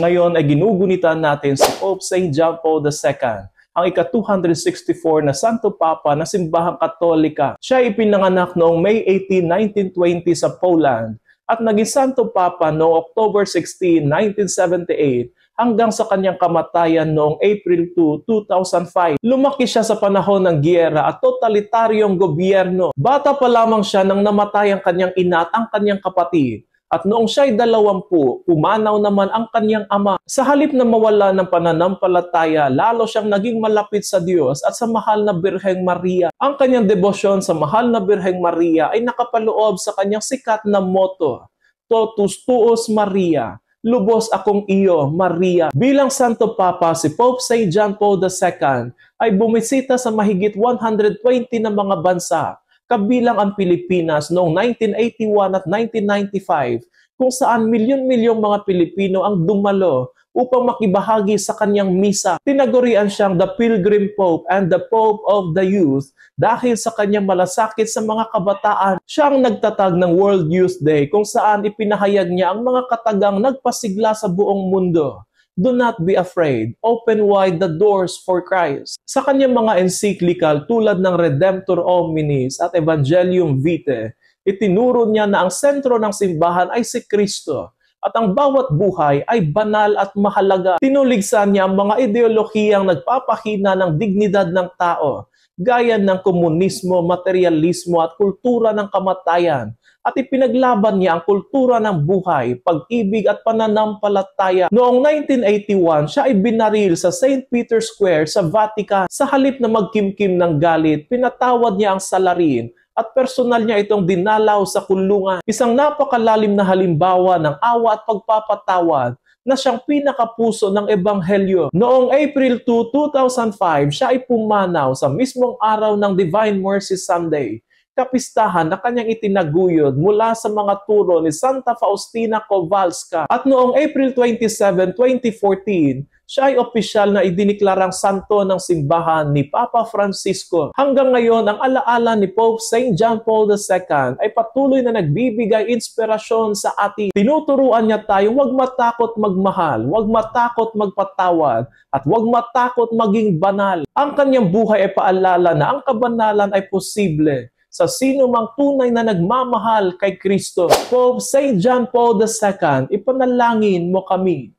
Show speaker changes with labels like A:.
A: Ngayon ay ginugunitan natin si Pope St. John Paul II, ang ika-264 na Santo Papa ng Simbahang Katolika. Siya ay ipinanganak noong May 18, 1920 sa Poland at naging Santo Papa noong October 16, 1978 hanggang sa kanyang kamatayan noong April 2, 2005. Lumaki siya sa panahon ng giyera at totalitaryong gobyerno. Bata pa lamang siya nang namatay ang kanyang ina at ang kanyang kapatid. At noong siya'y 20, pumanaw naman ang kanyang ama. Sa halip na mawala ng pananampalataya, lalo siyang naging malapit sa Diyos at sa mahal na Birheng Maria. Ang kanyang debosyon sa mahal na Birheng Maria ay nakapaloob sa kanyang sikat na motto, Totus Tuus Maria, lubos akong iyo, Maria. Bilang Santo Papa, si Pope St. John Paul II ay bumisita sa mahigit 120 na mga bansa, kabilang ang Pilipinas noong 1981 at 1995, kung saan milyon-milyong mga Pilipino ang dumalo upang makibahagi sa kanyang misa. Tinagurian siyang the Pilgrim Pope and the Pope of the Youth dahil sa kanyang malasakit sa mga kabataan. Siya ang nagtatag ng World Youth Day kung saan ipinahayag niya ang mga katagang nagpasigla sa buong mundo. Do not be afraid. Open wide the doors for Christ. Sa kanyang mga encyclical tulad ng Redemptor Hominis at Evangelium Vitae, itinuro niya na ang sentro ng simbahan ay si Kristo at ang bawat buhay ay banal at mahalaga. Tinuligsan niya ang mga ideolohiyang nagpapahina ng dignidad ng tao, gaya ng komunismo, materialismo at kultura ng kamatayan. At ipinaglaban niya ang kultura ng buhay, pag-ibig at pananampalataya. Noong 1981, siya ay binaril sa St. Peter's Square sa Vatican. Sa halip na magkimkim ng galit, pinatawad niya ang salarin at personal niya itong dinalaw sa kulungan. Isang napakalalim na halimbawa ng awa at pagpapatawad na siyang pinakapuso ng Ebanghelyo. Noong April 2, 2005, siya ay pumanaw sa mismong araw ng Divine Mercy Sunday, kapistahan na kanyang itinaguyod mula sa mga turo ni Santa Faustina Kowalska. At noong April 27, 2014, siya ay opisyal na idiniklarang santo ng simbahan ni Papa Francisco. Hanggang ngayon, ang alaala ni Pope St. John Paul II ay patuloy na nagbibigay inspirasyon sa atin. Tinuturuan niya tayong huwag matakot magmahal, huwag matakot magpatawad, at huwag matakot maging banal. Ang kanyang buhay ay paalala na ang kabanalan ay posible sa sino mang tunay na nagmamahal kay Kristo. Pope St. John Paul II, ipanalangin mo kami.